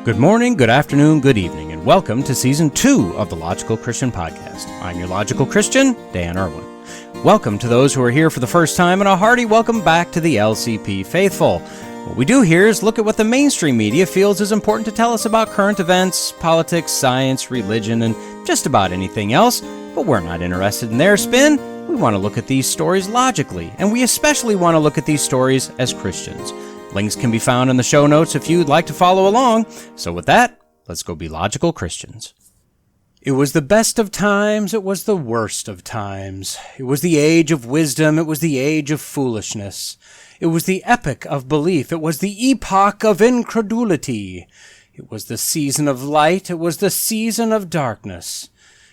Good morning, good afternoon, good evening, and welcome to Season 2 of the Logical Christian Podcast. I'm your Logical Christian, Dan Erwin. Welcome to those who are here for the first time, and a hearty welcome back to the LCP faithful. What we do here is look at what the mainstream media feels is important to tell us about current events, politics, science, religion, and just about anything else, but we're not interested in their spin. We want to look at these stories logically, and we especially want to look at these stories as Christians. Links can be found in the show notes if you'd like to follow along. So with that, let's go be logical Christians. It was the best of times, it was the worst of times. It was the age of wisdom, it was the age of foolishness. It was the epoch of belief, it was the epoch of incredulity. It was the season of light, it was the season of darkness.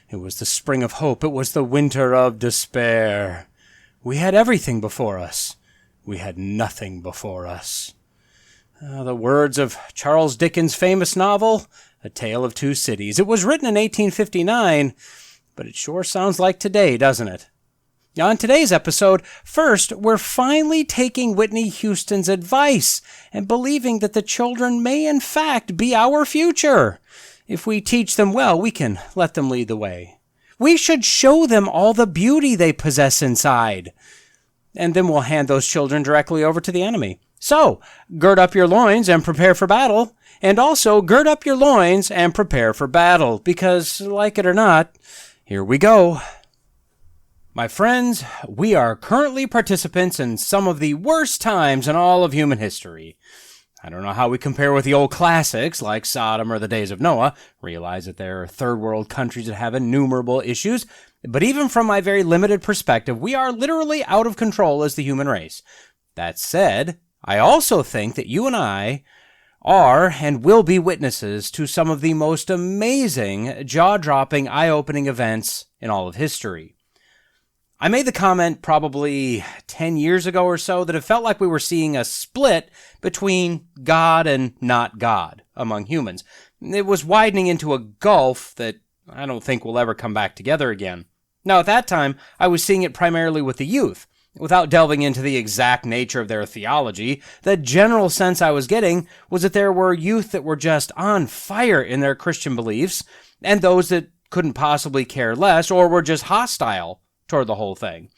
It was the spring of hope, it was the winter of despair. We had everything before us. We had nothing before us. The words of Charles Dickens' famous novel, A Tale of Two Cities. It was written in 1859, but it sure sounds like today, doesn't it? On today's episode, first, we're finally taking Whitney Houston's advice and believing that the children may in fact be our future. If we teach them well, we can let them lead the way. We should show them all the beauty they possess inside. And then we'll hand those children directly over to the enemy. So, gird up your loins and prepare for battle. And also, gird up your loins and prepare for battle. Because, like it or not, here we go. My friends, we are currently participants in some of the worst times in all of human history. I don't know how we compare with the old classics like Sodom or the days of Noah. Realize that there are third world countries that have innumerable issues. But even from my very limited perspective, we are literally out of control as the human race. That said, I also think that you and I are and will be witnesses to some of the most amazing, jaw-dropping, eye-opening events in all of history. I made the comment probably 10 years ago or so that it felt like we were seeing a split between God and not God among humans. It was widening into a gulf that I don't think will ever come back together again. Now, at that time, I was seeing it primarily with the youth. Without delving into the exact nature of their theology, the general sense I was getting was that there were youth that were just on fire in their Christian beliefs, and those that couldn't possibly care less or were just hostile toward the whole thing.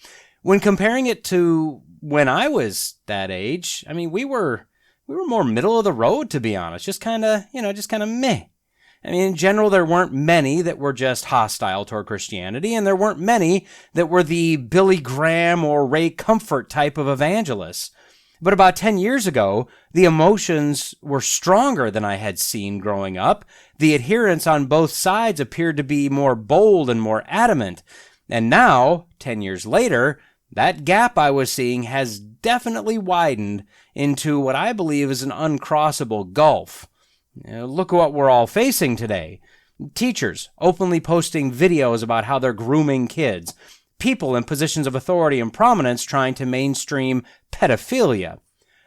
When comparing it to when I was that age, I mean, we were more middle of the road, to be honest, just kind of meh. I mean, in general, there weren't many that were just hostile toward Christianity, and there weren't many that were the Billy Graham or Ray Comfort type of evangelists. But about 10 years ago, the emotions were stronger than I had seen growing up. The adherents on both sides appeared to be more bold and more adamant. And now, 10 years later, that gap I was seeing has definitely widened into what I believe is an uncrossable gulf. Look at what we're all facing today. Teachers openly posting videos about how they're grooming kids. People in positions of authority and prominence trying to mainstream pedophilia.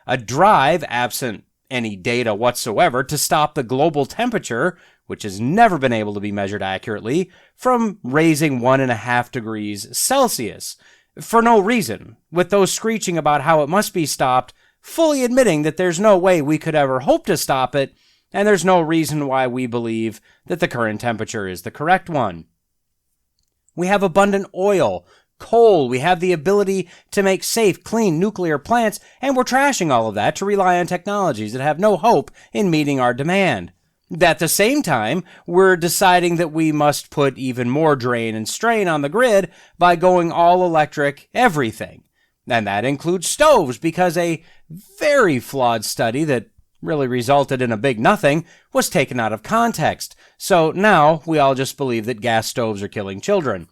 A drive, absent any data whatsoever, to stop the global temperature, which has never been able to be measured accurately, from raising 1.5 degrees Celsius. For no reason, with those screeching about how it must be stopped, fully admitting that there's no way we could ever hope to stop it, and there's no reason why we believe that the current temperature is the correct one. We have abundant oil, coal, we have the ability to make safe, clean nuclear plants, and we're trashing all of that to rely on technologies that have no hope in meeting our demand. At the same time, we're deciding that we must put even more drain and strain on the grid by going all electric everything. And that includes stoves, because a very flawed study that really resulted in a big nothing was taken out of context. So now we all just believe that gas stoves are killing children.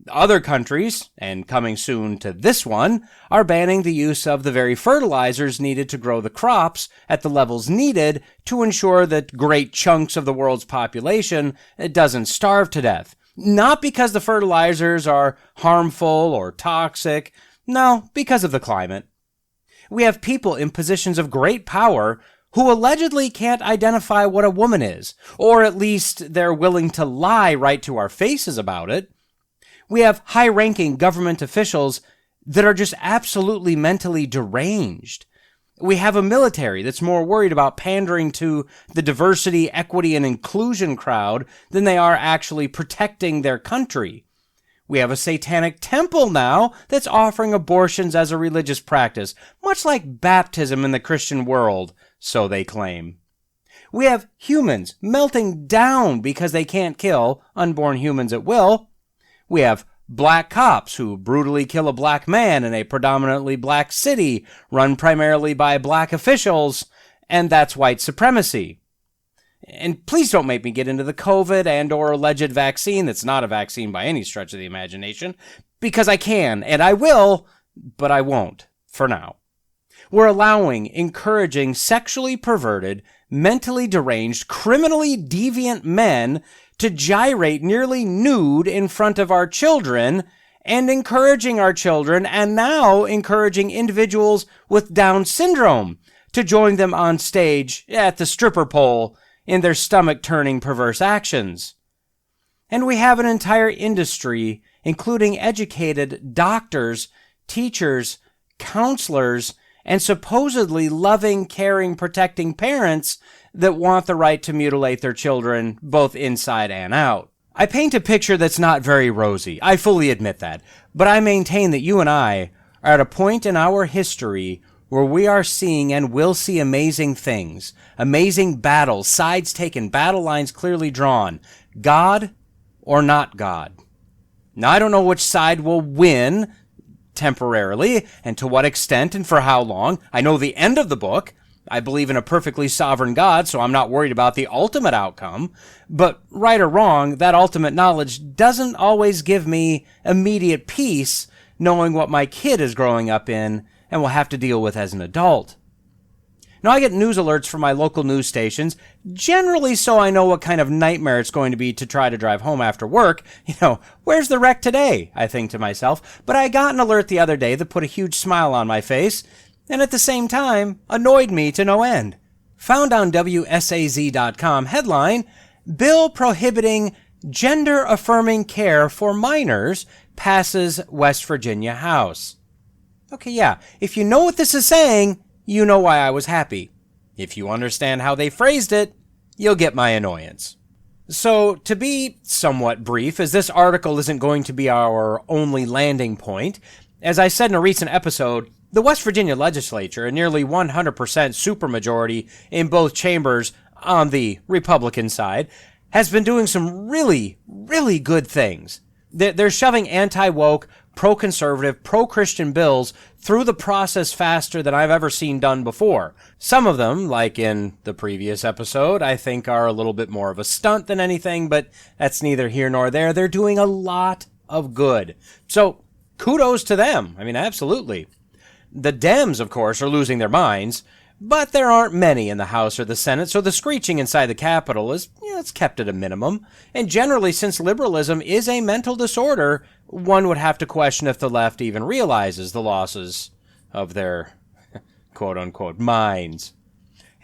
Other countries, and coming soon to this one, are banning the use of the very fertilizers needed to grow the crops at the levels needed to ensure that great chunks of the world's population doesn't starve to death. Not because the fertilizers are harmful or toxic, no, because of the climate. We have people in positions of great power who allegedly can't identify what a woman is, or at least they're willing to lie right to our faces about it. We have high-ranking government officials that are just absolutely mentally deranged. We have a military that's more worried about pandering to the diversity, equity, and inclusion crowd than they are actually protecting their country. We have a satanic temple now that's offering abortions as a religious practice, much like baptism in the Christian world, so they claim. We have humans melting down because they can't kill unborn humans at will. We have black cops who brutally kill a black man in a predominantly black city run primarily by black officials, and that's white supremacy. And please don't make me get into the COVID and or alleged vaccine that's not a vaccine by any stretch of the imagination, because I can, and I will, but I won't, for now. We're encouraging sexually perverted, mentally deranged, criminally deviant men to gyrate nearly nude in front of our children, and encouraging our children, and now encouraging individuals with Down syndrome to join them on stage at the stripper pole in their stomach-turning perverse actions. And we have an entire industry, including educated doctors, teachers, counselors, and supposedly loving, caring, protecting parents that want the right to mutilate their children both inside and out. I paint a picture that's not very rosy, I fully admit that, but I maintain that you and I are at a point in our history where we are seeing and will see amazing things, amazing battles, sides taken, battle lines clearly drawn, God or not God. Now, I don't know which side will win temporarily, and to what extent and for how long. I know the end of the book. I believe in a perfectly sovereign God, so I'm not worried about the ultimate outcome. But right or wrong, that ultimate knowledge doesn't always give me immediate peace knowing what my kid is growing up in and will have to deal with as an adult. Now, I get news alerts from my local news stations, generally so I know what kind of nightmare it's going to be to try to drive home after work. Where's the wreck today? I think to myself. But I got an alert the other day that put a huge smile on my face, and at the same time, annoyed me to no end. Found on WSAZ.com headline, Bill prohibiting gender-affirming care for minors passes West Virginia House. Okay, yeah, if you know what this is saying, you know why I was happy. If you understand how they phrased it, you'll get my annoyance. So, to be somewhat brief, as this article isn't going to be our only landing point, as I said in a recent episode, the West Virginia legislature, a nearly 100% supermajority in both chambers on the Republican side, has been doing some really, really good things. They're shoving anti-woke, pro-conservative, pro-Christian bills through the process faster than I've ever seen done before. Some of them, like in the previous episode, I think are a little bit more of a stunt than anything, but that's neither here nor there. They're doing a lot of good. So, kudos to them. I mean, absolutely. The Dems, of course, are losing their minds, but there aren't many in the House or the Senate, so the screeching inside the Capitol is, it's kept at a minimum. And generally, since liberalism is a mental disorder, one would have to question if the left even realizes the losses of their quote-unquote minds.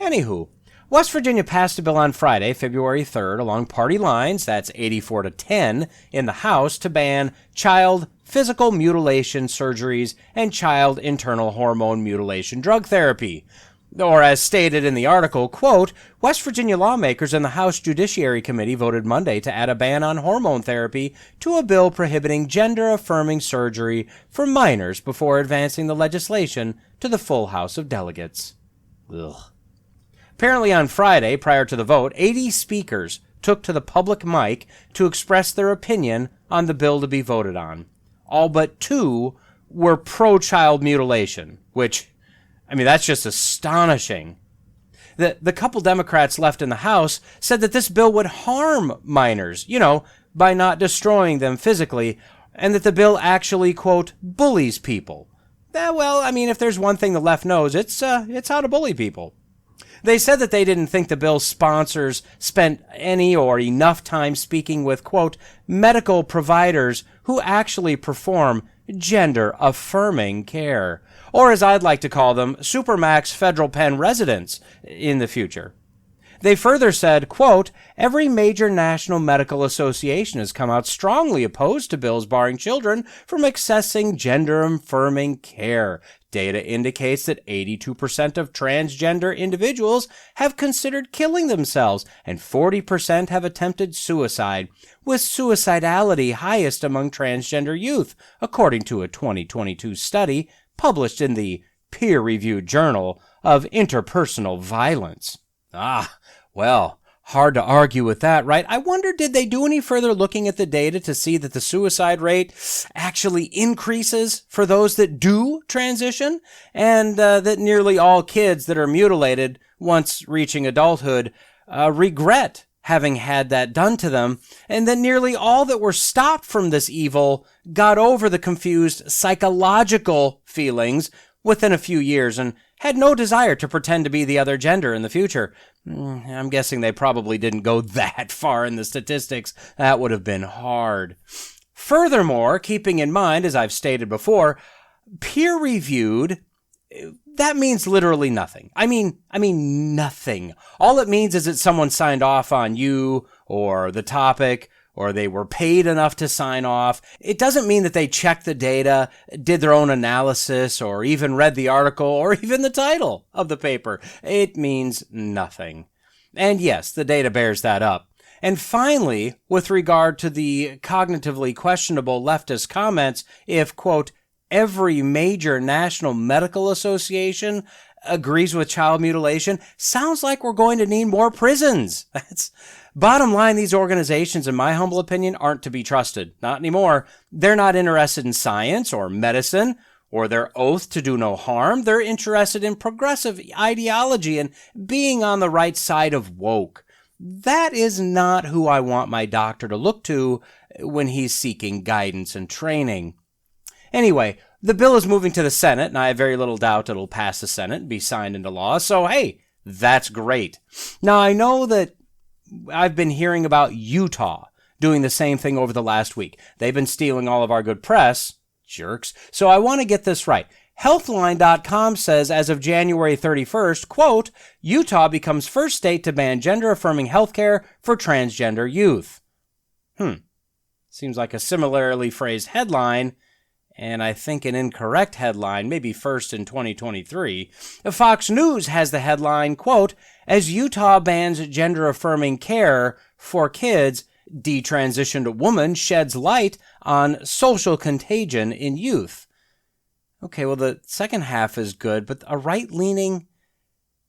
Anywho, West Virginia passed a bill on Friday, February 3rd, along party lines, that's 84-10, in the House to ban child physical mutilation surgeries and child internal hormone mutilation drug therapy. Or as stated in the article, quote, West Virginia lawmakers in the House Judiciary Committee voted Monday to add a ban on hormone therapy to a bill prohibiting gender-affirming surgery for minors before advancing the legislation to the full House of Delegates. Ugh. Apparently on Friday, prior to the vote, 80 speakers took to the public mic to express their opinion on the bill to be voted on. All but 2 were pro-child mutilation, which, that's just astonishing. The couple Democrats left in the House said that this bill would harm minors, by not destroying them physically, and that the bill actually, quote, bullies people. If there's one thing the left knows, it's how to bully people. They said that they didn't think the bill's sponsors spent any or enough time speaking with, quote, medical providers who actually perform gender-affirming care, or as I'd like to call them, Supermax federal pen residents in the future. They further said, quote, every major national medical association has come out strongly opposed to bills barring children from accessing gender-affirming care. Data indicates that 82% of transgender individuals have considered killing themselves, and 40% have attempted suicide, with suicidality highest among transgender youth, according to a 2022 study published in the peer-reviewed Journal of Interpersonal Violence. Well, hard to argue with that, right? I wonder, did they do any further looking at the data to see that the suicide rate actually increases for those that do transition, and that nearly all kids that are mutilated once reaching adulthood regret having had that done to them, and that nearly all that were stopped from this evil got over the confused psychological feelings within a few years and had no desire to pretend to be the other gender in the future. I'm guessing they probably didn't go that far in the statistics. That would have been hard. Furthermore, keeping in mind, as I've stated before, peer-reviewed, that means literally nothing. I mean nothing. All it means is that someone signed off on you or the topic, or they were paid enough to sign off. It doesn't mean that they checked the data, did their own analysis, or even read the article, or even the title of the paper. It means nothing. And yes, the data bears that up. And finally, with regard to the cognitively questionable leftist comments, if, quote, every major national medical association agrees with child mutilation, sounds like we're going to need more prisons. Bottom line, these organizations, in my humble opinion, aren't to be trusted. Not anymore. They're not interested in science or medicine or their oath to do no harm. They're interested in progressive ideology and being on the right side of woke. That is not who I want my doctor to look to when he's seeking guidance and training. Anyway, the bill is moving to the Senate, and I have very little doubt it'll pass the Senate and be signed into law. So, hey, that's great. Now, I know that I've been hearing about Utah doing the same thing over the last week. They've been stealing all of our good press. Jerks. So I want to get this right. Healthline.com says as of January 31st, quote, Utah becomes first state to ban gender-affirming healthcare for transgender youth. Seems like a similarly phrased headline, and I think an incorrect headline, maybe first in 2023. Fox News has the headline, quote, as Utah bans gender-affirming care for kids, detransitioned woman sheds light on social contagion in youth. Okay, well, the second half is good, but a right-leaning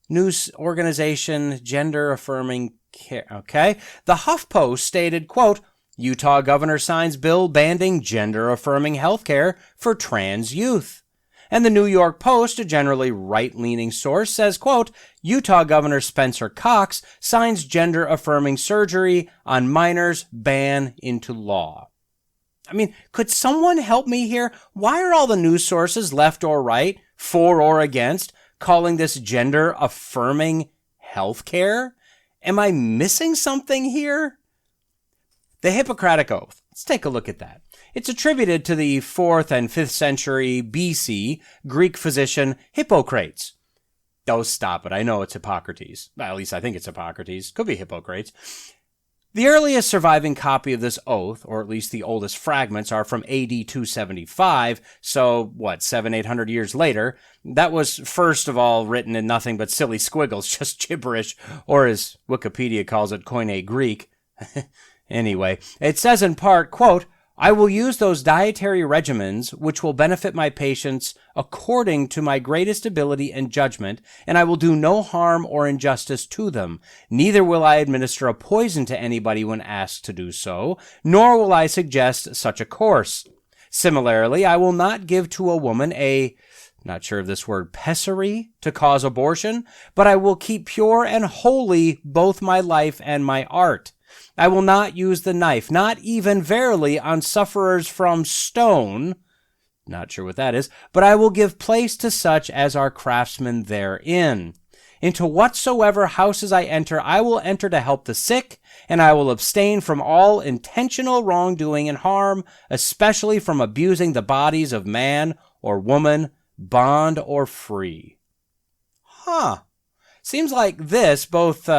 news organization, gender-affirming care, okay? The HuffPost stated, quote, Utah governor signs bill banning gender-affirming healthcare for trans youth. And the New York Post, a generally right-leaning source, says, quote, Utah Governor Spencer Cox signs gender-affirming surgery on minors ban into law. I mean, could someone help me here? Why are all the news sources, left or right, for or against, calling this gender-affirming healthcare? Am I missing something here? The Hippocratic Oath. Let's take a look at that. It's attributed to the 4th and 5th century BC Greek physician Hippocrates. Oh, stop it. I know it's Hippocrates. Well, at least I think it's Hippocrates. Could be Hippocrates. The earliest surviving copy of this oath, or at least the oldest fragments, are from AD 275, so, 700-800 years later. That was, first of all, written in nothing but silly squiggles, just gibberish, or as Wikipedia calls it, Koine Greek. Anyway, it says in part, quote, I will use those dietary regimens which will benefit my patients according to my greatest ability and judgment, and I will do no harm or injustice to them. Neither will I administer a poison to anybody when asked to do so, nor will I suggest such a course. Similarly, I will not give to a woman not sure of this word, pessary, to cause abortion, but I will keep pure and holy both my life and my art. I will not use the knife, not even verily on sufferers from stone, not sure what that is, but I will give place to such as are craftsmen therein. Into whatsoever houses I enter, I will enter to help the sick, and I will abstain from all intentional wrongdoing and harm, especially from abusing the bodies of man or woman, bond or free. Seems like this, both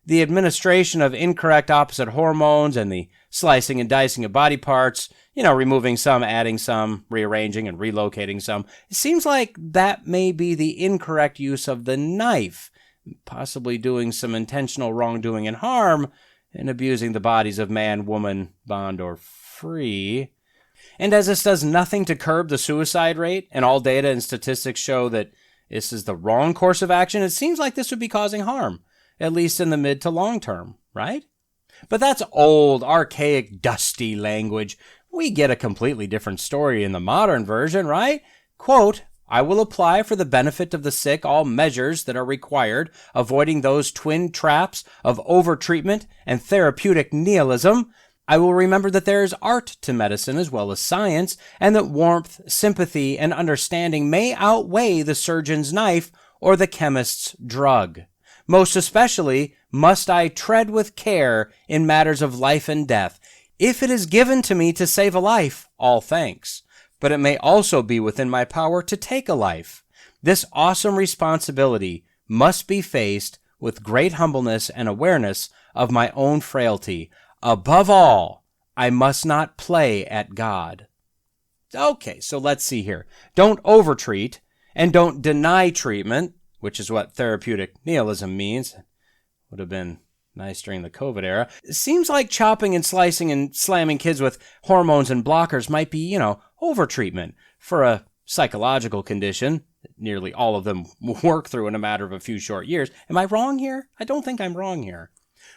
the administration of incorrect opposite hormones and the slicing and dicing of body parts, removing some, adding some, rearranging and relocating some. It seems like that may be the incorrect use of the knife, possibly doing some intentional wrongdoing and harm and abusing the bodies of man, woman, bond, or free. And as this does nothing to curb the suicide rate, and all data and statistics show that this is the wrong course of action, it seems like this would be causing harm, at least in the mid to long term, right? But that's old, archaic, dusty language. We get a completely different story in the modern version, right? Quote, I will apply for the benefit of the sick all measures that are required, avoiding those twin traps of overtreatment and therapeutic nihilism. I will remember that there is art to medicine as well as science, and that warmth, sympathy, and understanding may outweigh the surgeon's knife or the chemist's drug. Most especially must I tread with care in matters of life and death. If it is given to me to save a life, all thanks. But it may also be within my power to take a life. This awesome responsibility must be faced with great humbleness and awareness of my own frailty. Above all, I must not play at God. Okay, so let's see here. Don't overtreat and don't deny treatment, which is what therapeutic nihilism means. Would have been nice during the COVID era. It seems like chopping and slicing and slamming kids with hormones and blockers might be, overtreatment for a psychological condition that nearly all of them work through in a matter of a few short years. Am I wrong here? I don't think I'm wrong here.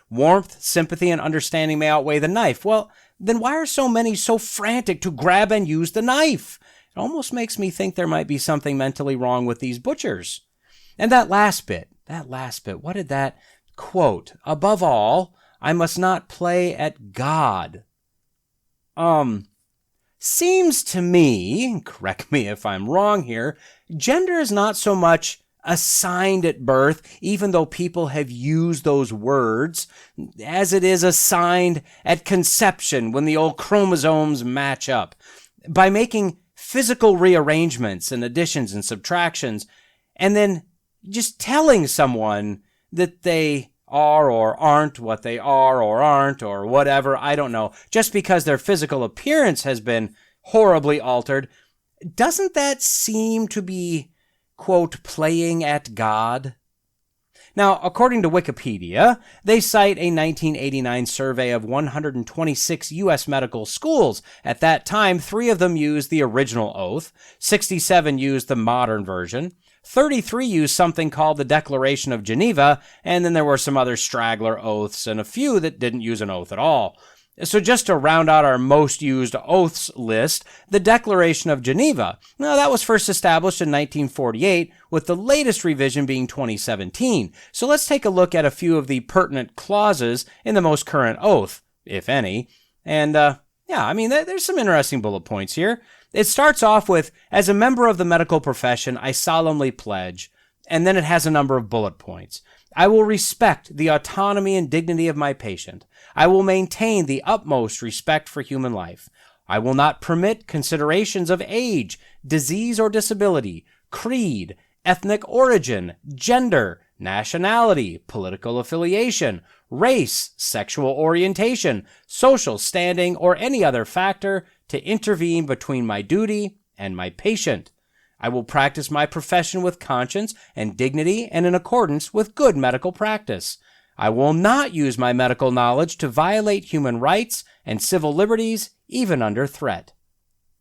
Warmth, sympathy, and understanding may outweigh the knife. Well, then why are so many so frantic to grab and use the knife? It almost makes me think there might be something mentally wrong with these butchers. And that last bit, what did that quote? Above all, I must not play at God. Seems to me, correct me if I'm wrong here, gender is not so much assigned at birth, even though people have used those words, as it is assigned at conception when the old chromosomes match up. By making physical rearrangements and additions and subtractions, and then just telling someone that they are or aren't what they are or aren't or whatever, I don't know, just because their physical appearance has been horribly altered, doesn't that seem to be, quote, playing at God? Now, according to Wikipedia, they cite a 1989 survey of 126 U.S. medical schools. At that time, 3 of them used the original oath, 67 used the modern version, 33 used something called the Declaration of Geneva, and then there were some other straggler oaths and a few that didn't use an oath at all. So just to round out our most used oaths list, the Declaration of Geneva. Now, that was first established in 1948, with the latest revision being 2017. So let's take a look at a few of the pertinent clauses in the most current oath, if any. And, there's some interesting bullet points here. It starts off with, as a member of the medical profession, I solemnly pledge, and then it has a number of bullet points. I will respect the autonomy and dignity of my patient. I will maintain the utmost respect for human life. I will not permit considerations of age, disease or disability, creed, ethnic origin, gender, nationality, political affiliation, race, sexual orientation, social standing, or any other factor to intervene between my duty and my patient. I will practice my profession with conscience and dignity and in accordance with good medical practice. I will not use my medical knowledge to violate human rights and civil liberties, even under threat.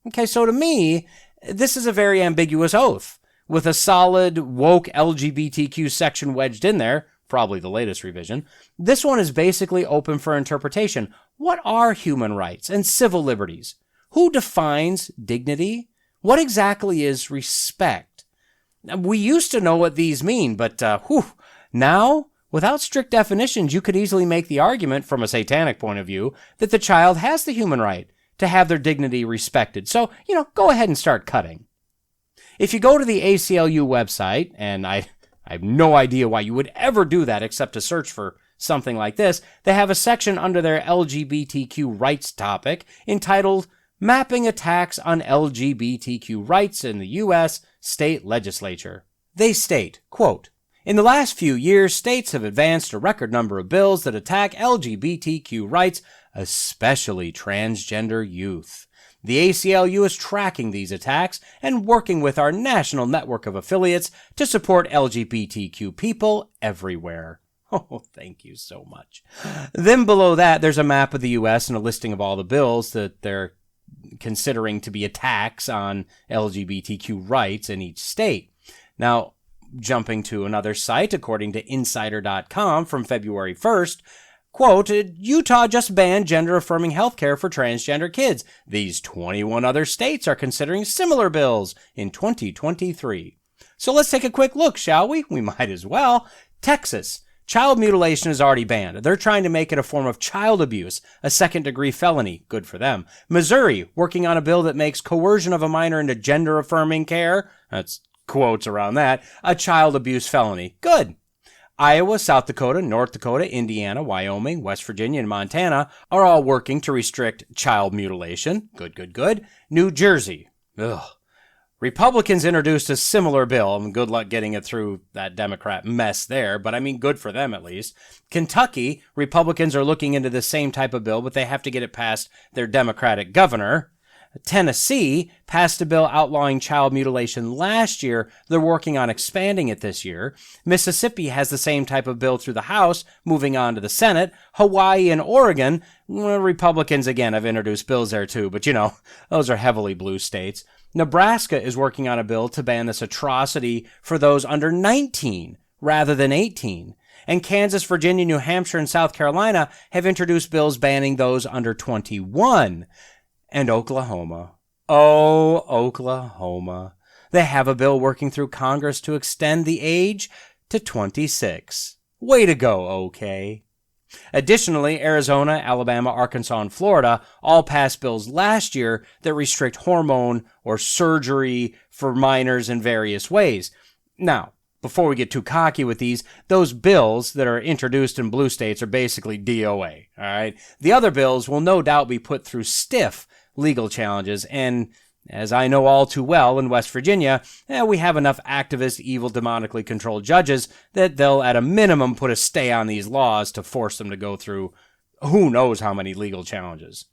Okay, so to me, this is a very ambiguous oath, with a solid, woke LGBTQ section wedged in there, probably the latest revision. This one is basically open for interpretation. What are human rights and civil liberties? Who defines dignity? What exactly is respect? We used to know what these mean, but now, without strict definitions, you could easily make the argument, from a satanic point of view, that the child has the human right to have their dignity respected. So, go ahead and start cutting. If you go to the ACLU website, and I have no idea why you would ever do that except to search for something like this, they have a section under their LGBTQ rights topic entitled Mapping Attacks on LGBTQ Rights in the U.S. State Legislature. They state, quote, In the last few years, states have advanced a record number of bills that attack LGBTQ rights, especially transgender youth. The ACLU is tracking these attacks and working with our national network of affiliates to support LGBTQ people everywhere. Oh, thank you so much. Then below that, there's a map of the U.S. and a listing of all the bills that they're considering to be attacks on LGBTQ rights in each state. Now, jumping to another site, according to Insider.com from February 1st, quote, Utah just banned gender-affirming healthcare for transgender kids. These 21 other states are considering similar bills in 2023. So let's take a quick look, shall we? We might as well. Texas. Child mutilation is already banned. They're trying to make it a form of child abuse, a second-degree felony. Good for them. Missouri, working on a bill that makes coercion of a minor into gender-affirming care. That's quotes around that. A child abuse felony. Good. Iowa, South Dakota, North Dakota, Indiana, Wyoming, West Virginia, and Montana are all working to restrict child mutilation. Good, good, good. New Jersey. Ugh. Republicans introduced a similar bill, and good luck getting it through that Democrat mess there, but I mean, good for them at least. Kentucky, Republicans are looking into the same type of bill, but they have to get it past their Democratic governor. Tennessee passed a bill outlawing child mutilation last year. They're working on expanding it this year. Mississippi has the same type of bill through the House, moving on to the Senate. Hawaii and Oregon, Republicans again have introduced bills there too, but those are heavily blue states. Nebraska is working on a bill to ban this atrocity for those under 19 rather than 18. And Kansas, Virginia, New Hampshire, and South Carolina have introduced bills banning those under 21. And Oklahoma. Oh, Oklahoma. They have a bill working through Congress to extend the age to 26. Way to go, OK. Additionally, Arizona, Alabama, Arkansas, and Florida all passed bills last year that restrict hormone or surgery for minors in various ways. Now, before we get too cocky with these, those bills that are introduced in blue states are basically DOA, all right? The other bills will no doubt be put through stiff legal challenges, and as I know all too well, in West Virginia, we have enough activist, evil, demonically controlled judges that they'll at a minimum put a stay on these laws to force them to go through who knows how many legal challenges.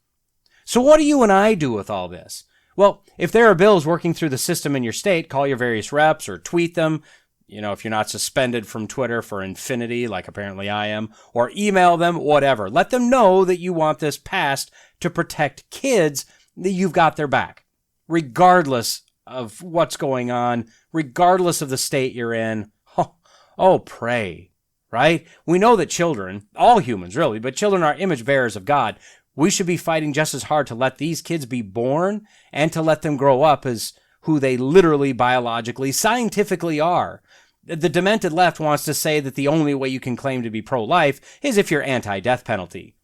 So what do you and I do with all this? Well, if there are bills working through the system in your state, call your various reps or tweet them. If you're not suspended from Twitter for infinity, like apparently I am, or email them, whatever. Let them know that you want this passed to protect kids, that you've got their back, regardless of what's going on, regardless of the state you're in. Oh, pray, right? We know that children, all humans really, but children are image bearers of God. We should be fighting just as hard to let these kids be born and to let them grow up as who they literally, biologically, scientifically are. The demented left wants to say that the only way you can claim to be pro-life is if you're anti-death penalty.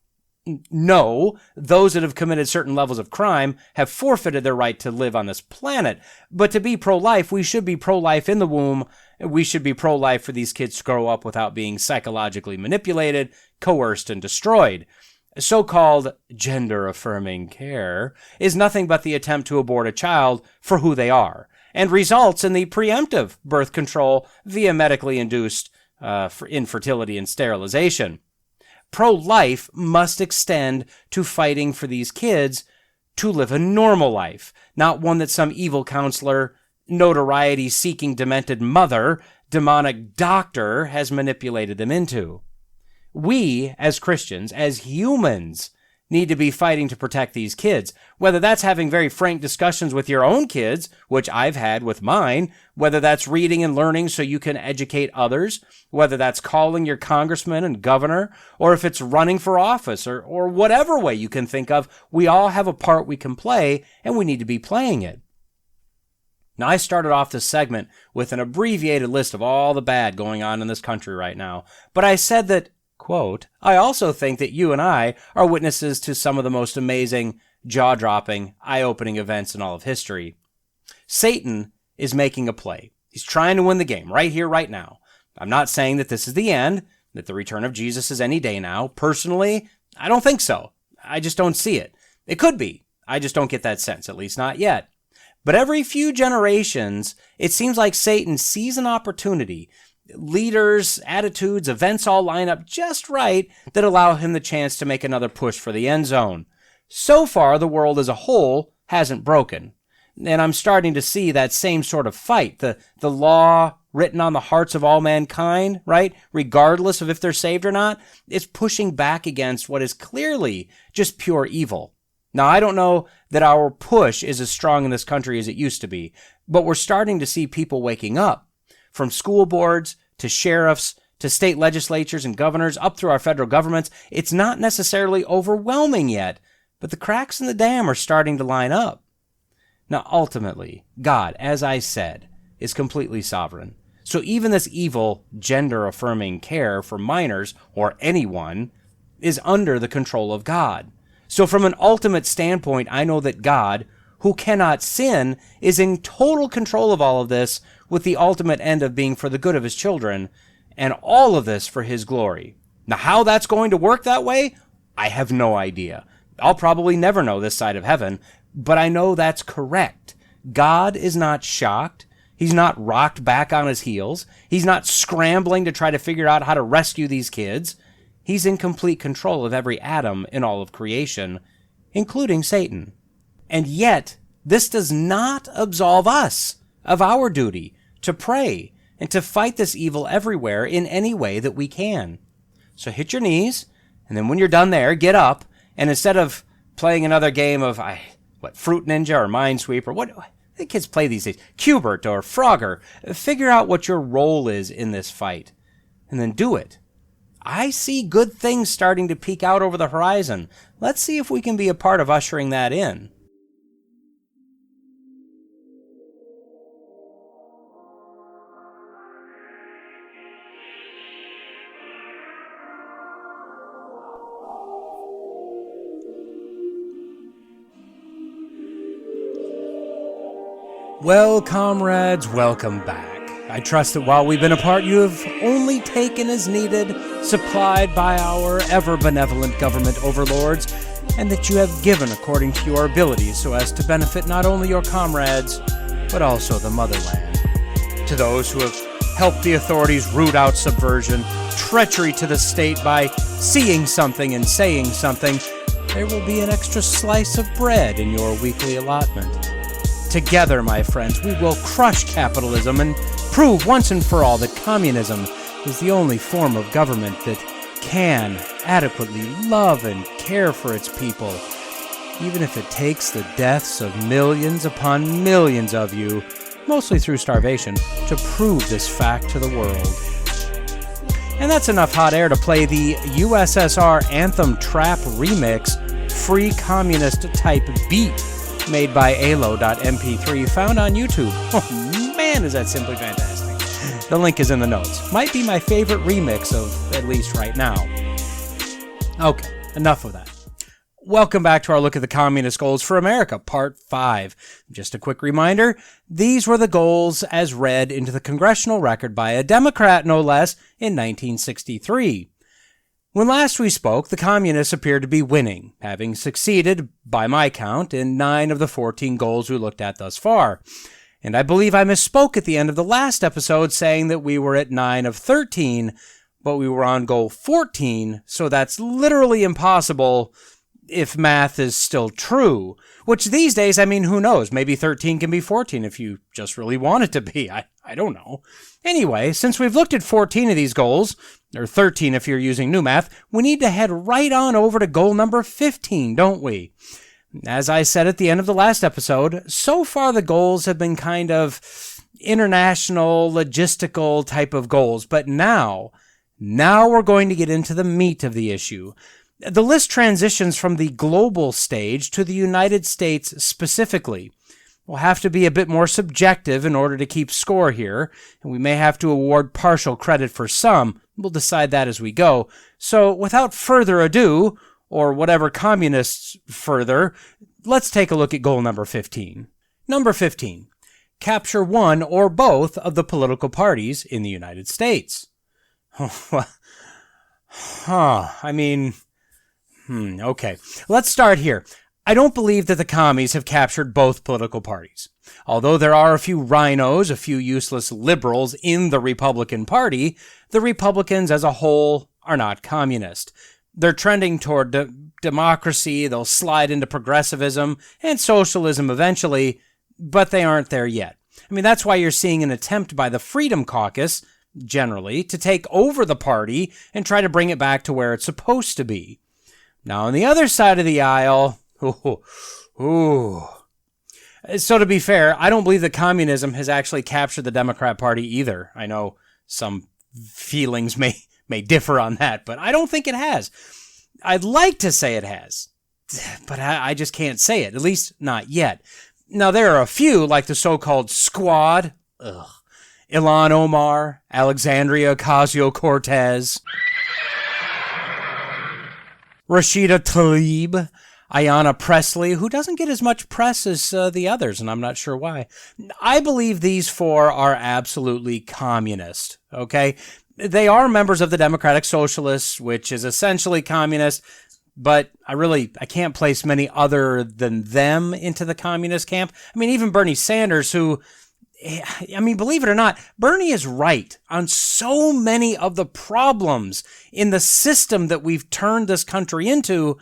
No, those that have committed certain levels of crime have forfeited their right to live on this planet. But to be pro-life, we should be pro-life in the womb. We should be pro-life for these kids to grow up without being psychologically manipulated, coerced, and destroyed. So-called gender-affirming care is nothing but the attempt to abort a child for who they are, and results in the preemptive birth control via medically induced infertility and sterilization. Pro-life must extend to fighting for these kids to live a normal life, not one that some evil counselor, notoriety-seeking demented mother, demonic doctor has manipulated them into. We, as Christians, as humans, need to be fighting to protect these kids, whether that's having very frank discussions with your own kids, which I've had with mine, whether that's reading and learning so you can educate others, whether that's calling your congressman and governor, or if it's running for office, or whatever way you can think of. We all have a part we can play, and we need to be playing it. Now, I started off this segment with an abbreviated list of all the bad going on in this country right now, but I said that, quote, I also think that you and I are witnesses to some of the most amazing, jaw-dropping, eye-opening events in all of history. Satan is making a play. He's trying to win the game right here, right now. I'm not saying that this is the end, that the return of Jesus is any day now. Personally, I don't think so. I just don't see it. It could be. I just don't get that sense, at least not yet. But every few generations, it seems like Satan sees an opportunity. leaders, attitudes, events all line up just right that allow him the chance to make another push for the end zone. So far, the world as a whole hasn't broken. And I'm starting to see that same sort of fight, the law written on the hearts of all mankind, right? Regardless of if they're saved or not, it's pushing back against what is clearly just pure evil. Now, I don't know that our push is as strong in this country as it used to be, but we're starting to see people waking up. From school boards to sheriffs to state legislatures and governors up through our federal governments, it's not necessarily overwhelming yet, but the cracks in the dam are starting to line up. Now, ultimately, God, as I said, is completely sovereign. So even this evil, gender-affirming care for minors, or anyone, is under the control of God. So from an ultimate standpoint, I know that God, who cannot sin, is in total control of all of this, with the ultimate end of being for the good of his children, and all of this for his glory. Now, how that's going to work that way, I have no idea. I'll probably never know this side of heaven, but I know that's correct. God is not shocked. He's not rocked back on his heels. He's not scrambling to try to figure out how to rescue these kids. He's in complete control of every atom in all of creation, including Satan. And yet, this does not absolve us of our duty to pray and to fight this evil everywhere in any way that we can. So hit your knees, and then when you're done there, get up, and instead of playing another game of, Fruit Ninja or Minesweeper, what the kids play these days, Cubert or Frogger, figure out what your role is in this fight, and then do it. I see good things starting to peek out over the horizon. Let's see if we can be a part of ushering that in. Well, comrades, welcome back. I trust that while we've been apart, you have only taken as needed, supplied by our ever-benevolent government overlords, and that you have given according to your abilities so as to benefit not only your comrades, but also the motherland. To those who have helped the authorities root out subversion, treachery to the state by seeing something and saying something, there will be an extra slice of bread in your weekly allotment. Together, my friends, we will crush capitalism and prove once and for all that communism is the only form of government that can adequately love and care for its people, even if it takes the deaths of millions upon millions of you, mostly through starvation, to prove this fact to the world. And that's enough hot air to play the USSR Anthem Trap Remix free communist type beat made by alo.mp3, found on YouTube. Oh man, is that simply fantastic. The link is in the notes. Might be my favorite remix of at least right now. Okay, enough of that. Welcome back to our look at the Communist Goals for America, Part 5. Just a quick reminder, these were the goals as read into the congressional record by a Democrat, no less, in 1963. When last we spoke, the Communists appeared to be winning, having succeeded, by my count, in 9 of the 14 goals we looked at thus far. And I believe I misspoke at the end of the last episode saying that we were at 9 of 13, but we were on goal 14, so that's literally impossible if math is still true. Which these days, I mean, who knows? Maybe 13 can be 14 if you just really want it to be. I don't know. Anyway, since we've looked at 14 of these goals, or 13 if you're using new math, we need to head right on over to goal number 15, don't we? As I said at the end of the last episode, so far the goals have been kind of international, logistical type of goals, but now we're going to get into the meat of the issue. The list transitions from the global stage to the United States specifically. We'll have to be a bit more subjective in order to keep score here, and we may have to award partial credit for some. We'll decide that as we go. So, without further ado, or whatever communists further, let's take a look at goal number 15. Number 15. Capture one or both of the political parties in the United States. Okay. Let's start here. I don't believe that the commies have captured both political parties. Although there are a few rhinos, a few useless liberals in the Republican Party, the Republicans as a whole are not communist. They're trending toward democracy, they'll slide into progressivism and socialism eventually, but they aren't there yet. I mean, that's why you're seeing an attempt by the Freedom Caucus, generally, to take over the party and try to bring it back to where it's supposed to be. Now, on the other side of the aisle, So to be fair, I don't believe that communism has actually captured the Democrat Party either. I know some feelings may differ on that, but I don't think it has. I'd like to say it has, but I just can't say it, at least not yet. Now, there are a few, like the so-called Squad, Ilhan Omar, Alexandria Ocasio-Cortez, Rashida Tlaib, Ayanna Pressley, who doesn't get as much press as the others, and I'm not sure why. I believe these four are absolutely communist, okay? They are members of the Democratic Socialists, which is essentially communist, but I can't place many other than them into the communist camp. I mean, even Bernie Sanders, who, I mean, believe it or not, Bernie is right on so many of the problems in the system that we've turned this country into,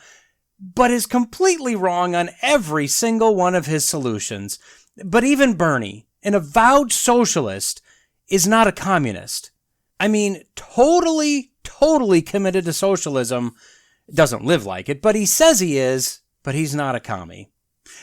but is completely wrong on every single one of his solutions. But even Bernie, an avowed socialist, is not a communist. I mean, totally committed to socialism. Doesn't live like it, but he says he is, but he's not a commie.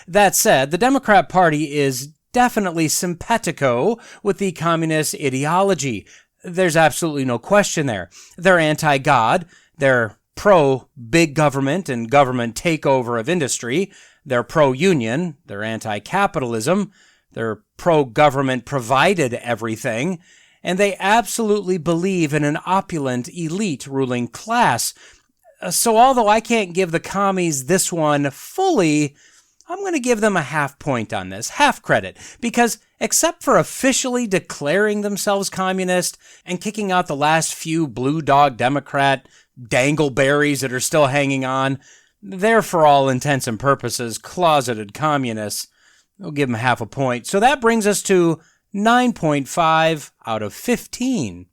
That said, the Democrat Party is definitely simpatico with the communist ideology. There's absolutely no question there. They're anti-God. They're pro-big government and government takeover of industry. They're pro-union. They're anti-capitalism. They're pro-government provided everything. And they absolutely believe in an opulent elite ruling class. So although I can't give the commies this one fully, I'm going to give them a half point on this, half credit, because except for officially declaring themselves communist and kicking out the last few blue dog Democrat dangleberries that are still hanging on, they're for all intents and purposes closeted communists. We'll give them half a point. So that brings us to 9.5 out of 15.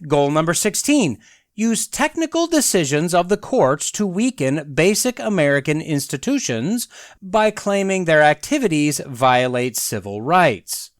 Goal number 16. Use technical decisions of the courts to weaken basic American institutions by claiming their activities violate civil rights.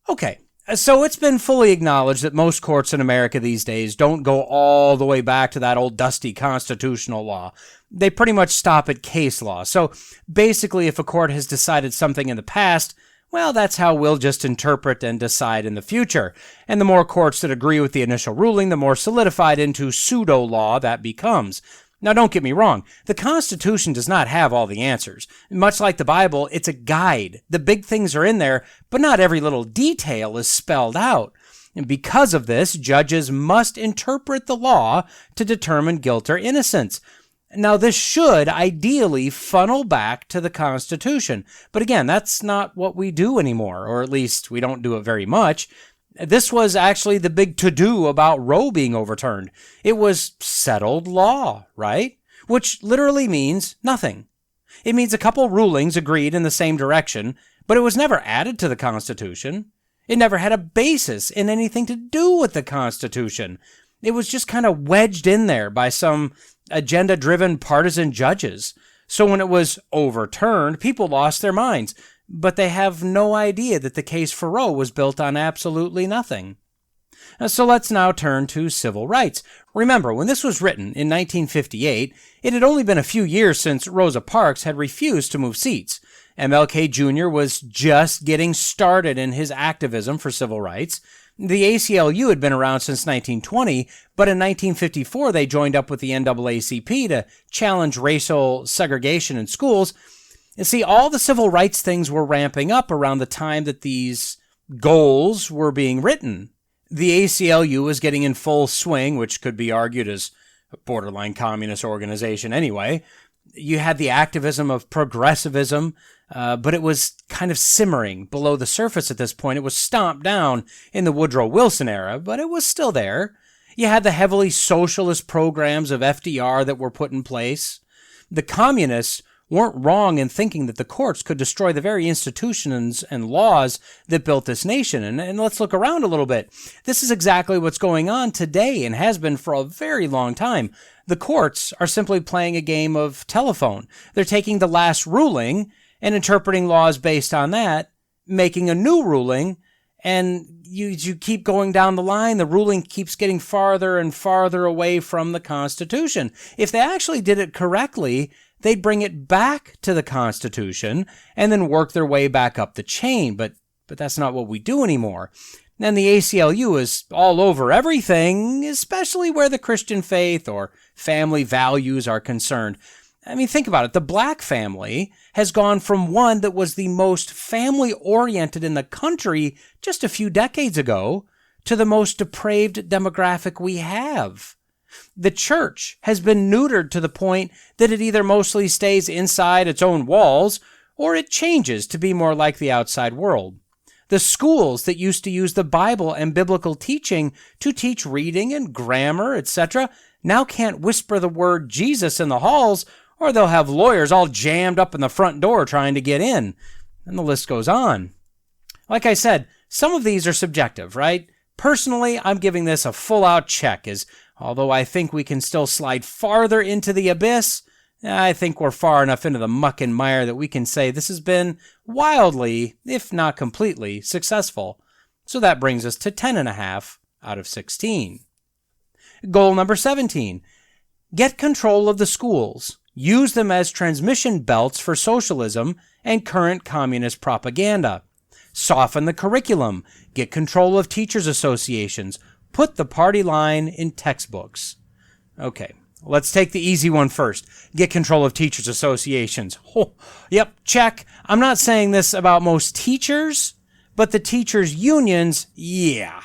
Okay, so it's been fully acknowledged that most courts in America these days don't go all the way back to that old dusty constitutional law. They pretty much stop at case law. So basically, if a court has decided something in the past, well, that's how we'll just interpret and decide in the future. And the more courts that agree with the initial ruling, the more solidified into pseudo-law that becomes. Now, don't get me wrong. The Constitution does not have all the answers. Much like the Bible, it's a guide. The big things are in there, but not every little detail is spelled out. And because of this, judges must interpret the law to determine guilt or innocence. Now, this should ideally funnel back to the Constitution. But again, that's not what we do anymore, or at least we don't do it very much. This was actually the big to-do about Roe being overturned. It was settled law, right? Which literally means nothing. It means a couple rulings agreed in the same direction, but it was never added to the Constitution. It never had a basis in anything to do with the Constitution. It was just kind of wedged in there by some agenda-driven partisan judges. So when it was overturned, people lost their minds, but they have no idea that the case for Roe was built on absolutely nothing. So let's now turn to civil rights. Remember, when this was written in 1958, it had only been a few years since Rosa Parks had refused to move seats. MLK Jr. was just getting started in his activism for civil rights. The ACLU had been around since 1920, but in 1954 they joined up with the NAACP to challenge racial segregation in schools. And see, all the civil rights things were ramping up around the time that these goals were being written. The ACLU was getting in full swing, which could be argued as a borderline communist organization anyway. You had the activism of progressivism, but it was kind of simmering below the surface at this point. It was stomped down in the Woodrow Wilson era, but it was still there. You had the heavily socialist programs of FDR that were put in place. The communists weren't wrong in thinking that the courts could destroy the very institutions and laws that built this nation. And let's look around a little bit. This is exactly what's going on today and has been for a very long time. The courts are simply playing a game of telephone. They're taking the last ruling and interpreting laws based on that, making a new ruling, and you keep going down the line. The ruling keeps getting farther and farther away from the Constitution. If they actually did it correctly, they'd bring it back to the Constitution and then work their way back up the chain. But that's not what we do anymore. And the ACLU is all over everything, especially where the Christian faith or family values are concerned. I mean, think about it. The black family has gone from one that was the most family-oriented in the country just a few decades ago to the most depraved demographic we have. The church has been neutered to the point that it either mostly stays inside its own walls or it changes to be more like the outside world. The schools that used to use the Bible and biblical teaching to teach reading and grammar, etc., now can't whisper the word Jesus in the halls, or they'll have lawyers all jammed up in the front door trying to get in. And the list goes on. Like I said, some of these are subjective, right? Personally, I'm giving this a full-out check, as although I think we can still slide farther into the abyss, I think we're far enough into the muck and mire that we can say this has been wildly, if not completely, successful. So that brings us to 10.5 out of 16. Goal number 17. Get control of the schools. Use them as transmission belts for socialism and current communist propaganda. Soften the curriculum. Get control of teachers' associations. Put the party line in textbooks. Okay, let's take the easy one first. Get control of teachers' associations. Oh, yep, check. I'm not saying this about most teachers, but the teachers' unions, yeah.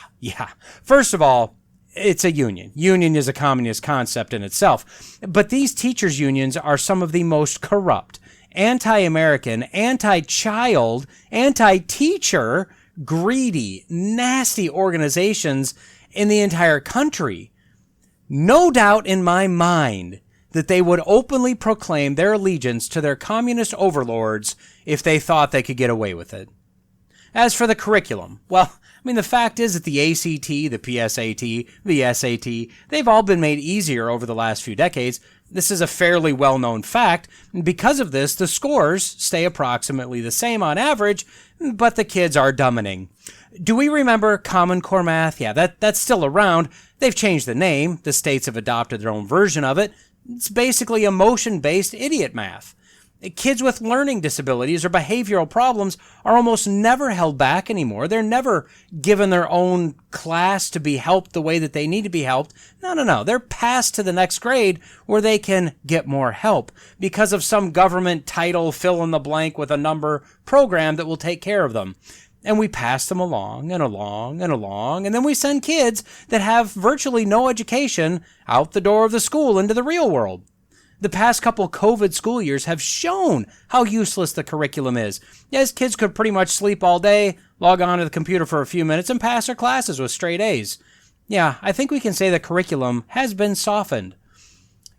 First of all, it's a union. Union is a communist concept in itself. But these teachers' unions are some of the most corrupt, anti-American, anti-child, anti-teacher, greedy, nasty organizations in the entire country. No doubt in my mind that they would openly proclaim their allegiance to their communist overlords if they thought they could get away with it. As for the curriculum, well, I mean, the fact is that the ACT, the PSAT, the SAT, they've all been made easier over the last few decades. This is a fairly well-known fact. Because of this, the scores stay approximately the same on average, but the kids are dumbing. Do we remember Common Core math? Yeah, that's still around. They've changed the name. The states have adopted their own version of it. It's basically emotion-based idiot math. Kids with learning disabilities or behavioral problems are almost never held back anymore. They're never given their own class to be helped the way that they need to be helped. No. They're passed to the next grade where they can get more help because of some government title, fill in the blank with a number program that will take care of them. And we pass them along and along and along, and then we send kids that have virtually no education out the door of the school into the real world. The past couple COVID school years have shown how useless the curriculum is. Yes, kids could pretty much sleep all day, log on to the computer for a few minutes, and pass their classes with straight A's. Yeah, I think we can say the curriculum has been softened.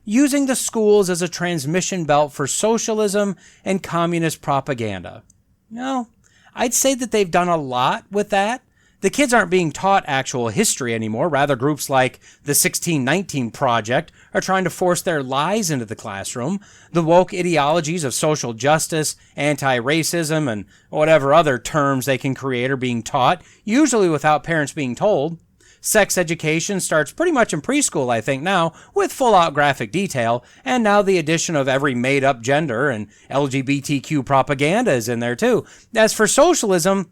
Using the schools as a transmission belt for socialism and communist propaganda. No, I'd say that they've done a lot with that. The kids aren't being taught actual history anymore. Rather, groups like the 1619 Project are trying to force their lies into the classroom. The woke ideologies of social justice, anti-racism, and whatever other terms they can create are being taught, usually without parents being told. Sex education starts pretty much in preschool, I think, now, with full-out graphic detail, and now the addition of every made-up gender and LGBTQ propaganda is in there, too. As for socialism,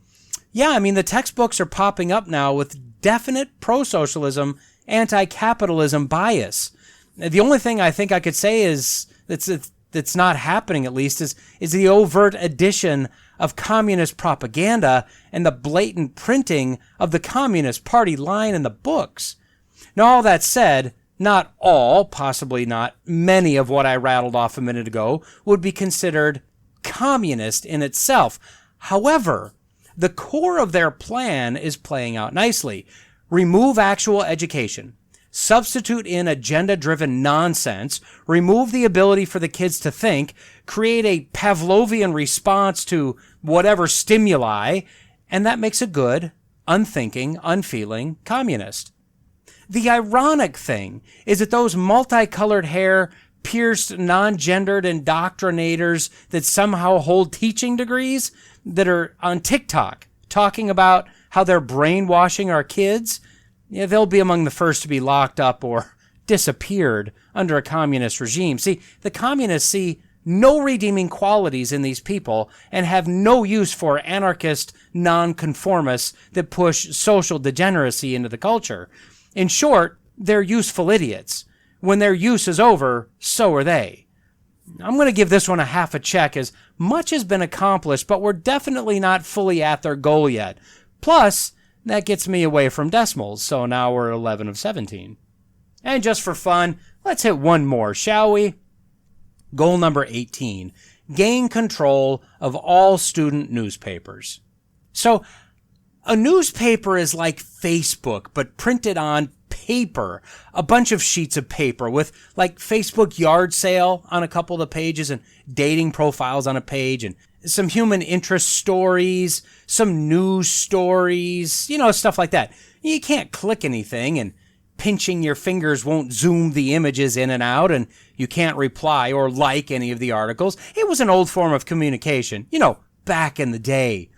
yeah, I mean, the textbooks are popping up now with definite pro-socialism, anti-capitalism bias. The only thing I think I could say is that's not happening, at least, is the overt addition of communist propaganda and the blatant printing of the Communist Party line in the books. Now, all that said, not all, possibly not many of what I rattled off a minute ago would be considered communist in itself. However, the core of their plan is playing out nicely. Remove actual education. substitute in agenda-driven nonsense, remove the ability for the kids to think, create a Pavlovian response to whatever stimuli, and that makes a good, unthinking, unfeeling communist. The ironic thing is that those multicolored hair, pierced, non-gendered indoctrinators that somehow hold teaching degrees that are on TikTok talking about how they're brainwashing our kids, they'll be among the first to be locked up or disappeared under a communist regime. See, the communists see no redeeming qualities in these people and have no use for anarchist nonconformists that push social degeneracy into the culture. In short, they're useful idiots. When their use is over, so are they. I'm going to give this one a half a check, as much has been accomplished, but we're definitely not fully at their goal yet. Plus, that gets me away from decimals, so now we're 11 of 17. And just for fun, let's hit one more, shall we? Goal number 18, gain control of all student newspapers. So, a newspaper is like Facebook, but printed on paper, a bunch of sheets of paper with like Facebook yard sale on a couple of the pages and dating profiles on a page and some human interest stories, some news stories, stuff like that. You can't click anything, and pinching your fingers won't zoom the images in and out, and you can't reply or like any of the articles. It was an old form of communication, back in the day.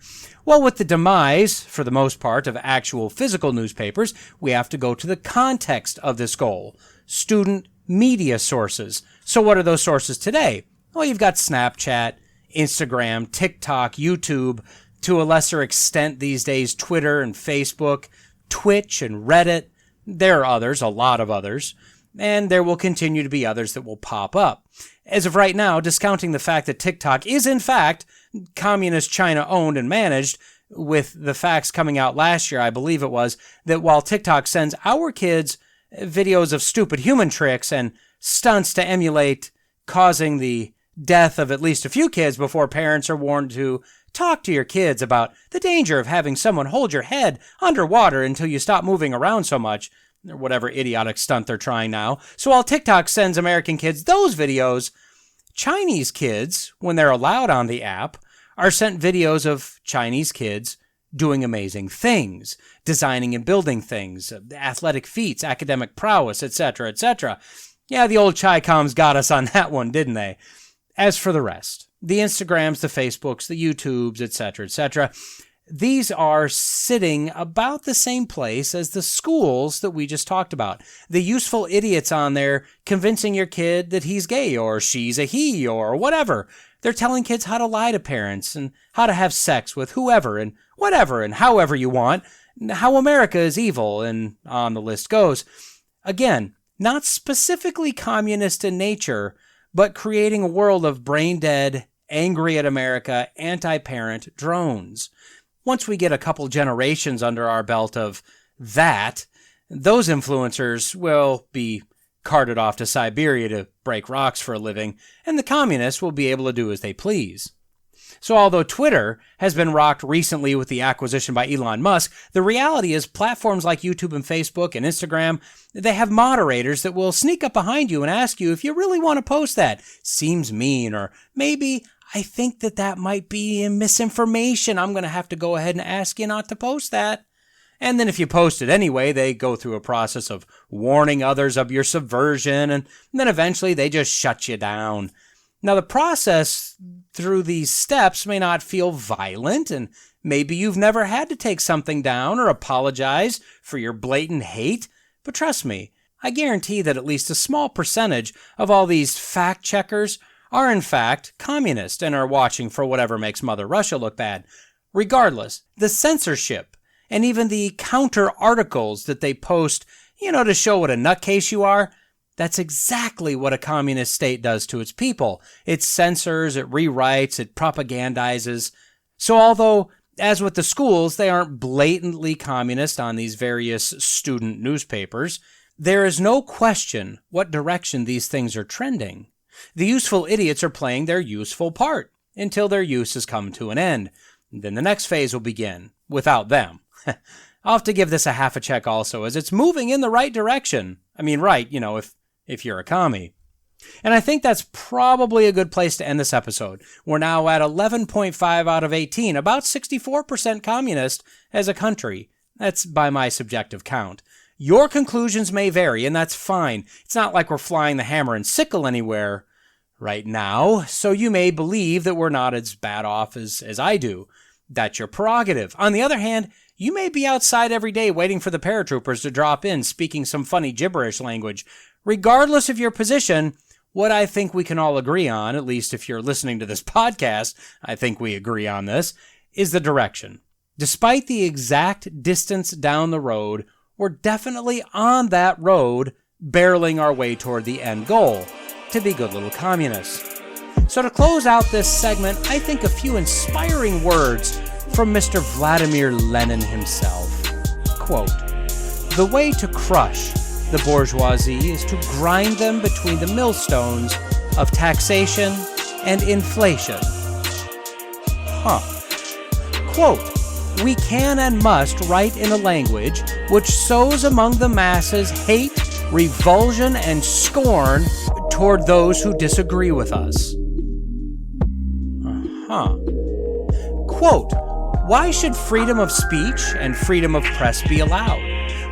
Well, with the demise, for the most part, of actual physical newspapers, we have to go to the context of this goal. Student media sources. So what are those sources today? Well, you've got Snapchat, Instagram, TikTok, YouTube, to a lesser extent these days, Twitter and Facebook, Twitch and Reddit. There are others, a lot of others, and there will continue to be others that will pop up. As of right now, discounting the fact that TikTok is, in fact, communist China owned and managed, with the facts coming out last year, I believe it was, that while TikTok sends our kids videos of stupid human tricks and stunts to emulate, causing the death of at least a few kids before parents are warned to talk to your kids about the danger of having someone hold your head underwater until you stop moving around so much, or whatever idiotic stunt they're trying now. So while TikTok sends American kids those videos, Chinese kids, when they're allowed on the app, are sent videos of Chinese kids doing amazing things, designing and building things, athletic feats, academic prowess, etc., etc. Yeah, the old Chi-Coms got us on that one, didn't they? As for the rest, the Instagrams, the Facebooks, the YouTubes, etc., etc., these are sitting about the same place as the schools that we just talked about. The useful idiots on there convincing your kid that he's gay or she's a he or whatever. They're telling kids how to lie to parents and how to have sex with whoever and whatever and however you want, how America is evil, and on the list goes. Again, not specifically communist in nature, but creating a world of brain-dead, angry at America, anti-parent drones. Once we get a couple generations under our belt of that, those influencers will be carted off to Siberia to break rocks for a living, and the communists will be able to do as they please. So although Twitter has been rocked recently with the acquisition by Elon Musk, the reality is platforms like YouTube and Facebook and Instagram, they have moderators that will sneak up behind you and ask you if you really want to post that. Seems mean, or maybe I think that might be misinformation. I'm going to have to go ahead and ask you not to post that. And then if you post it anyway, they go through a process of warning others of your subversion, and then eventually they just shut you down. Now, the process through these steps may not feel violent, and maybe you've never had to take something down or apologize for your blatant hate, but trust me, I guarantee that at least a small percentage of all these fact checkers are in fact communist and are watching for whatever makes Mother Russia look bad. Regardless, the censorship and even the counter articles that they post, to show what a nutcase you are, that's exactly what a communist state does to its people. It censors, it rewrites, it propagandizes. So although, as with the schools, they aren't blatantly communist on these various student newspapers, there is no question what direction these things are trending. The useful idiots are playing their useful part until their use has come to an end. Then the next phase will begin, without them. I'll have to give this a half a check also, as it's moving in the right direction. I mean, right, if you're a commie. And I think that's probably a good place to end this episode. We're now at 11.5 out of 18, about 64% communist as a country. That's by my subjective count. Your conclusions may vary, and that's fine. It's not like we're flying the hammer and sickle anywhere right now, so you may believe that we're not as bad off as I do. That's your prerogative. On the other hand, you may be outside every day waiting for the paratroopers to drop in, speaking some funny gibberish language. Regardless of your position, what I think we can all agree on, at least if you're listening to this podcast, I think we agree on this, is the direction. Despite the exact distance down the road, we're definitely on that road, barreling our way toward the end goal, to be good little communists. So to close out this segment, I think a few inspiring words from Mr. Vladimir Lenin himself. Quote, "The way to crush the bourgeoisie is to grind them between the millstones of taxation and inflation." Quote, "We can and must write in a language which sows among the masses hate, revulsion, and scorn toward those who disagree with us." Quote, "Why should freedom of speech and freedom of press be allowed?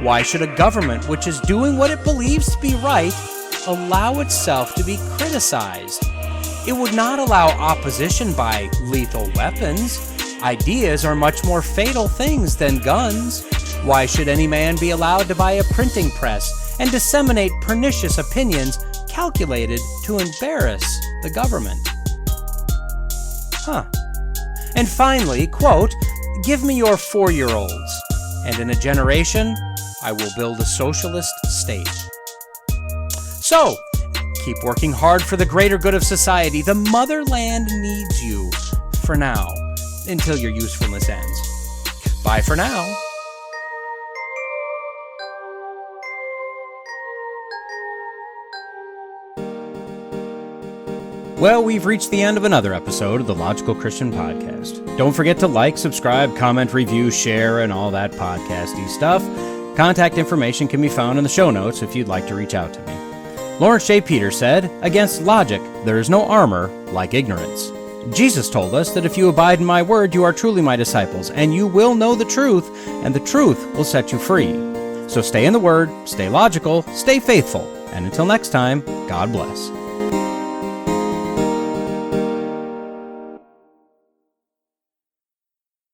Why should a government which is doing what it believes to be right allow itself to be criticized? It would not allow opposition by lethal weapons. Ideas are much more fatal things than guns. Why should any man be allowed to buy a printing press and disseminate pernicious opinions calculated to embarrass the government?" And finally, quote, "Give me your 4-year-olds, and in a generation, I will build a socialist state." So, keep working hard for the greater good of society. The motherland needs you for now, until your usefulness ends. Bye for now. Well, we've reached the end of another episode of the Logical Christian Podcast. Don't forget to like, subscribe, comment, review, share, and all that podcasty stuff. Contact information can be found in the show notes if you'd like to reach out to me. Lawrence J. Peters said, "Against logic, there is no armor like ignorance." Jesus told us that if you abide in my word, you are truly my disciples, and you will know the truth, and the truth will set you free. So stay in the word, stay logical, stay faithful, and until next time, God bless.